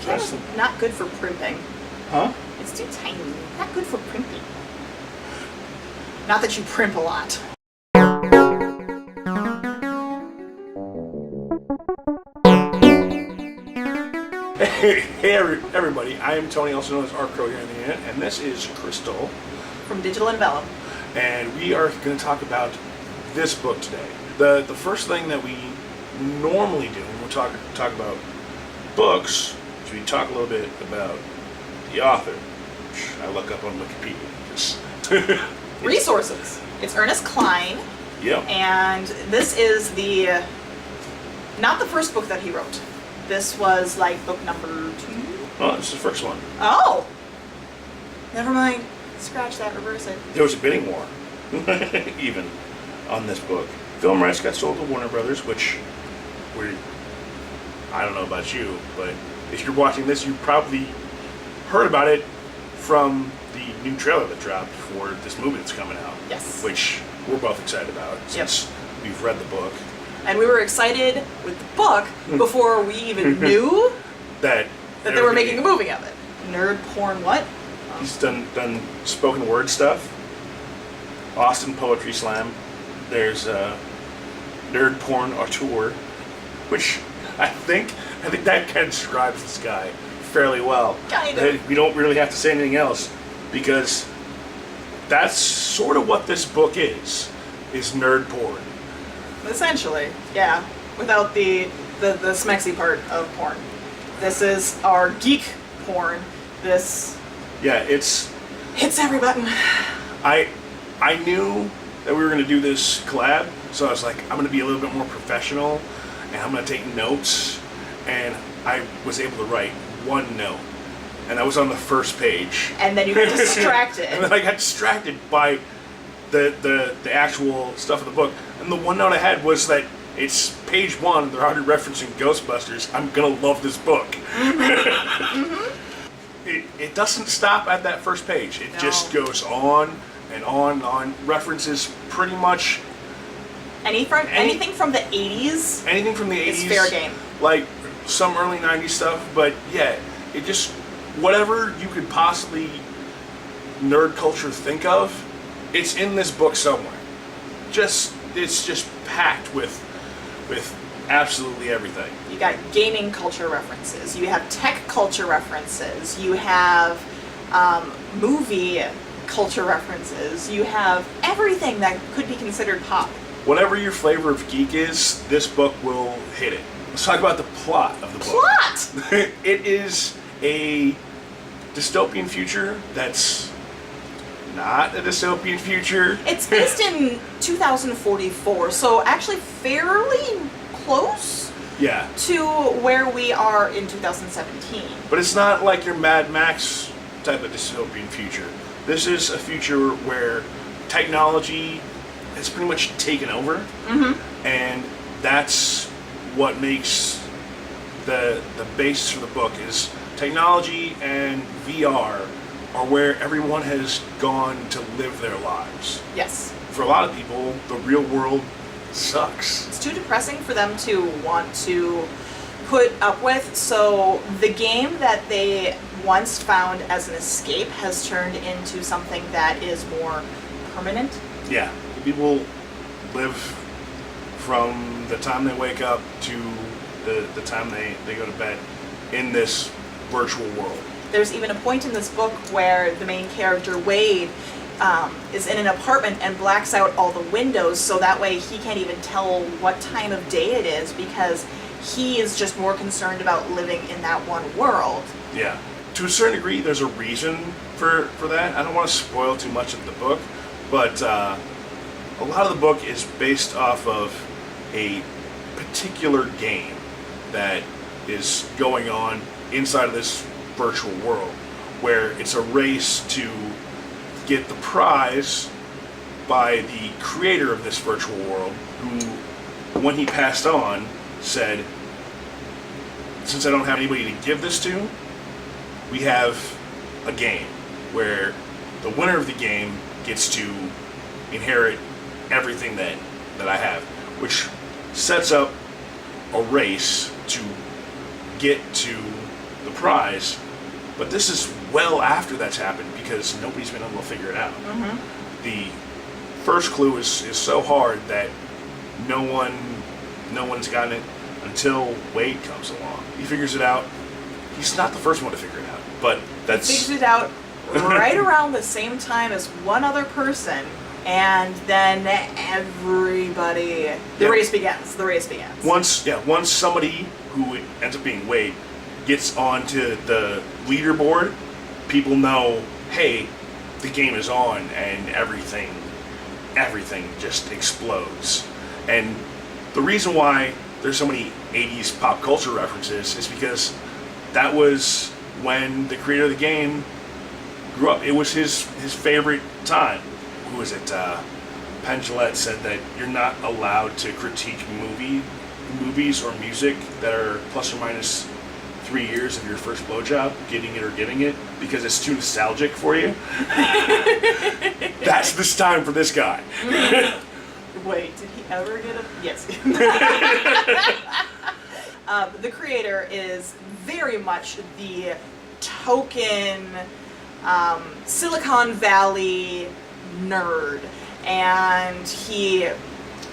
It's not good for primping. Huh? It's too tiny. Not good for primping. Not that you primp a lot. Hey everybody, I am Tony, also known as Arcro here on the internet, and this is Crystal. From Digital and Vellum. And we are going to talk about this book today. The first thing that we normally do when we talk about books is we talk a little bit about the author, which I look up on Wikipedia. Resources. It's Ernest Cline. Yep. And this is not the first book that he wrote. This was like book number 2. Oh, this is the first one. Oh! Never mind. Scratch that, reverse it. There was a bidding war, even, on this book. Film rights got sold to Warner Brothers, which, I don't know about you, but if you're watching this, you probably heard about it from the new trailer that dropped for this movie that's coming out. Yes. Which we're both excited about, since we've read the book. And we were excited with the book before we even knew that they were making a movie of it. Nerd porn what? He's done spoken word stuff. Austin Poetry Slam. There's Nerd Porn Auteur, which I think that kind of describes this guy fairly well. Kind of. We don't really have to say anything else, because that's sort of what this book is nerd porn. Essentially, yeah. Without the smexy part of porn. This is our geek porn. This... Yeah, it's... hits every button. I knew that we were going to do this collab, so I was like, I'm going to be a little bit more professional, and I'm going to take notes, and I was able to write one note, and that was on the first page. And then you got distracted. And then I got distracted by the actual stuff of the book. And the one note I had was that it's page 1, they're already referencing Ghostbusters. I'm gonna love this book. Mm-hmm. It doesn't stop at that first page. It just goes on and on and on. References pretty much anything from the 80s. Anything from the 80s. It's fair game. Like some early 90s stuff, but yeah, it just, whatever you could possibly nerd culture think of, it's in this book somewhere. It's just packed with absolutely everything. You got gaming culture references. You have tech culture references. You have movie culture references. You have everything that could be considered pop. Whatever your flavor of geek is, this book will hit it. Let's talk about the plot of the book. Plot! It is a dystopian future that's not a dystopian future. It's based in 2044, so actually fairly close to where we are in 2017. But it's not like your Mad Max type of dystopian future. This is a future where technology has pretty much taken over, and that's what makes the basis for the book is technology and VR are where everyone has gone to live their lives. Yes. For a lot of people, the real world sucks. It's too depressing for them to want to put up with, so the game that they once found as an escape has turned into something that is more permanent. Yeah. People live from the time they wake up to the time they go to bed in this virtual world. There's even a point in this book where the main character, Wade, is in an apartment and blacks out all the windows, so that way he can't even tell what time of day it is, because he is just more concerned about living in that one world. Yeah. To a certain degree, there's a reason for that. I don't want to spoil too much of the book, but a lot of the book is based off of a particular game that is going on inside of this virtual world, where it's a race to get the prize by the creator of this virtual world, who, when he passed on, said, since I don't have anybody to give this to, we have a game where the winner of the game gets to inherit everything that I have, which sets up a race to get to the prize. But this is well after that's happened because nobody's been able to figure it out. The first clue is so hard that no one's gotten it until Wade comes along. He figures it out. He's not the first one to figure it out, but that's... He figures it out right around the same time as one other person, and then everybody... The race begins. Once somebody, who ends up being Wade, gets onto the leaderboard, people know, hey, the game is on, and everything just explodes. And the reason why there's so many 80s pop culture references is because that was when the creator of the game grew up. It was his favorite time. Who was it? Penn Jillette said that you're not allowed to critique movies or music that are plus or minus 3 years of your first blowjob, getting it or giving it, because it's too nostalgic for you. That's this time for this guy. Wait, did he ever get a... Yes. The creator is very much the token Silicon Valley nerd, and he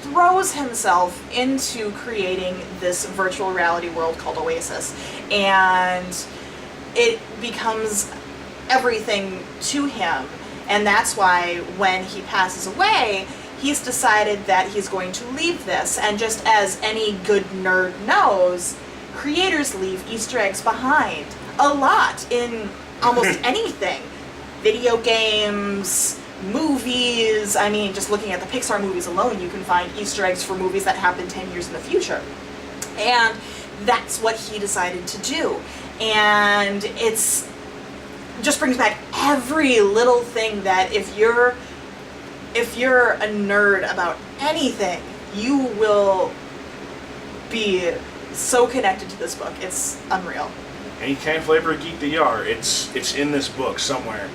throws himself into creating this virtual reality world called OASIS, and it becomes everything to him. And that's why when he passes away, he's decided that he's going to leave this. And just as any good nerd knows, creators leave Easter eggs behind a lot in almost anything. Video games, movies. I mean, just looking at the Pixar movies alone, you can find Easter eggs for movies that happen 10 years in the future. And that's what he decided to do. And it's just brings back every little thing that if you're a nerd about anything, you will be so connected to this book. It's unreal. Any kind of flavor of geek that you are, it's in this book somewhere.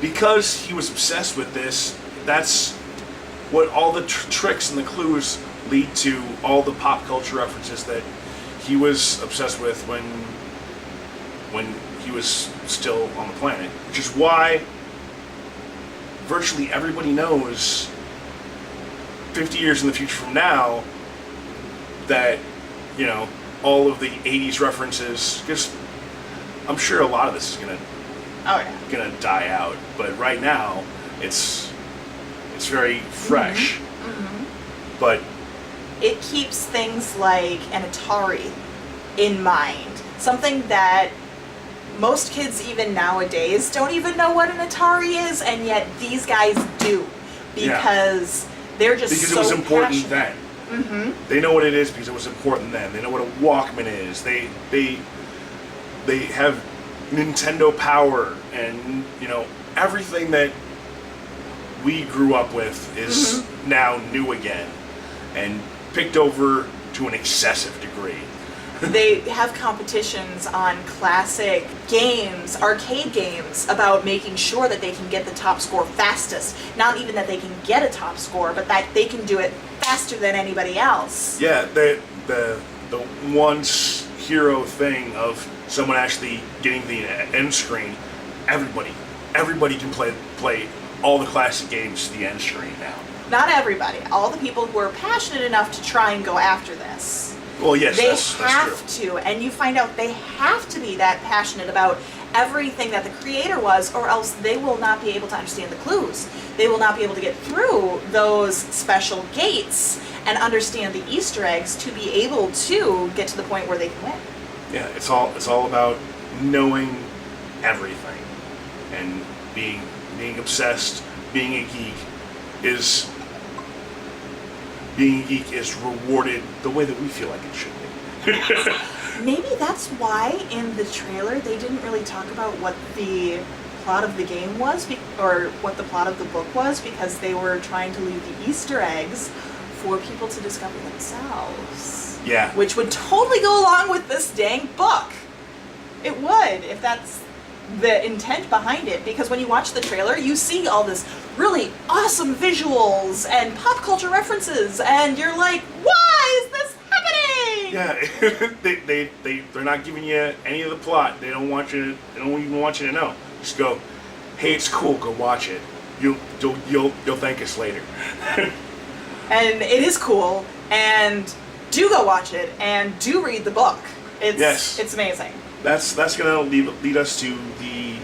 Because he was obsessed with this, that's what all the tricks and the clues lead to, all the pop culture references that he was obsessed with when he was still on the planet. Which is why virtually everybody knows 50 years in the future from now that, you know, all of the 80s references, because I'm sure a lot of this is gonna die out, but right now it's very fresh. But it keeps things like an Atari in mind, something that most kids even nowadays don't even know what an Atari is, and yet these guys do, because they're just because so it was important passionate. then. They know what it is because it was important then. They know what a Walkman is. They have Nintendo Power, and you know, everything that we grew up with is now new again and picked over to an excessive degree. They have competitions on classic games, arcade games, about making sure that they can get the top score fastest. Not even that they can get a top score, but that they can do it faster than anybody else. Yeah, the once hero thing of someone actually getting the end screen. Everybody can play all the classic games to the end screen now. Not everybody. All the people who are passionate enough to try and go after this. Well, yes, they that's have true. to, and you find out they have to be that passionate about everything that the creator was, or else they will not be able to understand the clues. They will not be able to get through those special gates and understand the Easter eggs to be able to get to the point where they can win. Yeah, it's all about knowing everything and being obsessed. Being a geek is rewarded the way that we feel like it should be. Maybe that's why in the trailer they didn't really talk about what the plot of the game was, or what the plot of the book was, because they were trying to leave the Easter eggs for people to discover themselves. Yeah. Which would totally go along with this dang book. It would, if that's the intent behind it, because when you watch the trailer, you see all this really awesome visuals and pop culture references, and you're like, why is this happening? Yeah, they're not giving you any of the plot. They don't even want you to know. Just go, hey, it's cool. Go watch it. You'll thank us later. And it is cool. And do go watch it. And do read the book. It's amazing. That's gonna lead us to the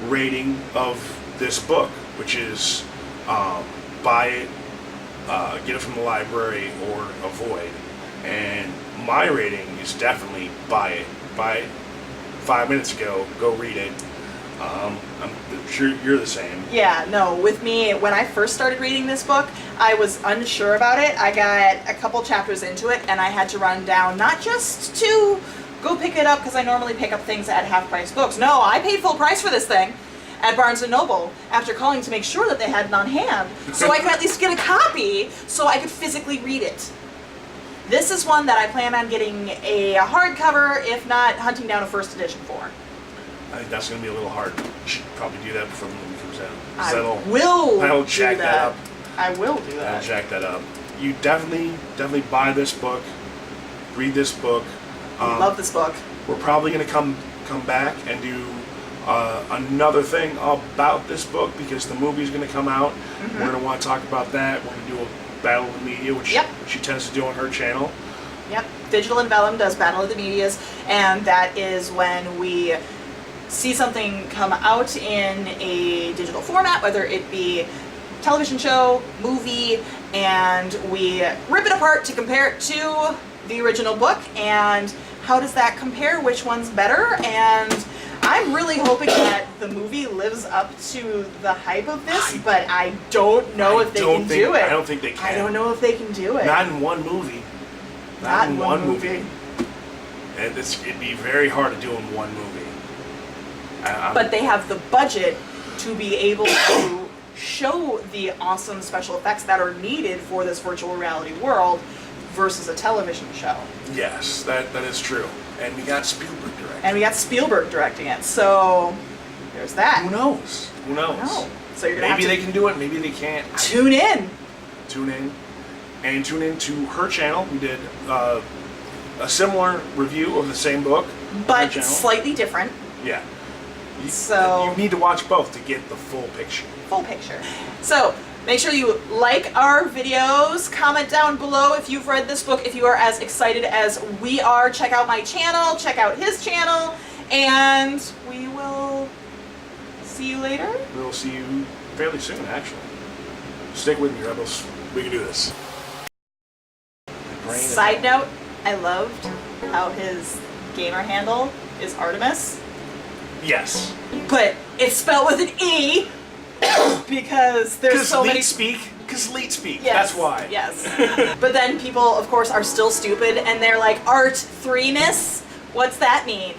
rating of this book, which is buy it, get it from the library, or avoid. And my rating is definitely buy it. Buy it 5 minutes ago. Go read it. I'm sure you're the same. Yeah, no, with me, when I first started reading this book, I was unsure about it. I got a couple chapters into it, and I had to run down, not just to go pick it up, because I normally pick up things at half-price books. No, I paid full price for this thing at Barnes & Noble after calling to make sure that they had it on hand, so I could at least get a copy, so I could physically read it. This is one that I plan on getting a hardcover, if not hunting down a first edition for. I think that's going to be a little hard. You should probably do that before the movie comes out. That'll jack that up. I will do that. That'll jack that up. You definitely buy this book. Read this book. Love this book. We're probably going to come back and do another thing about this book because the movie's going to come out. Mm-hmm. We're going to want to talk about that. We're going to do a Battle of the Media, which she tends to do on her channel. Yep. Digital and Vellum does Battle of the Medias, and that is when we see something come out in a digital format, whether it be television show, movie, and we rip it apart to compare it to the original book, and how does that compare, which one's better, and I'm really hoping that the movie lives up to the hype of this, but I don't know if they can do it. I don't think they can. I don't know if they can do it. Not in one movie. Not in one movie. And it'd be very hard to do in one movie. But they have the budget to be able to show the awesome special effects that are needed for this virtual reality world versus a television show. Yes, that is true. And we got Spielberg directing. it. So there's that. Who knows? So you're gonna maybe they can do it, maybe they can't. Tune in. And tune in to her channel. We did a similar review of the same book. But slightly different. Yeah. So you need to watch both to get the full picture. So make sure you like our videos, comment down below if you've read this book, if you are as excited as we are. Check out my channel, check out his channel, and we will see you later. We'll see you fairly soon, actually. Stick with me, Rebels. We can do this. Side note, I loved how his gamer handle is Artemis. Yes. But it's spelled with an E because there's so many... Because leet speak. Yes, that's why. Yes. But then people, of course, are still stupid and they're like, Art 3 miss? What's that mean?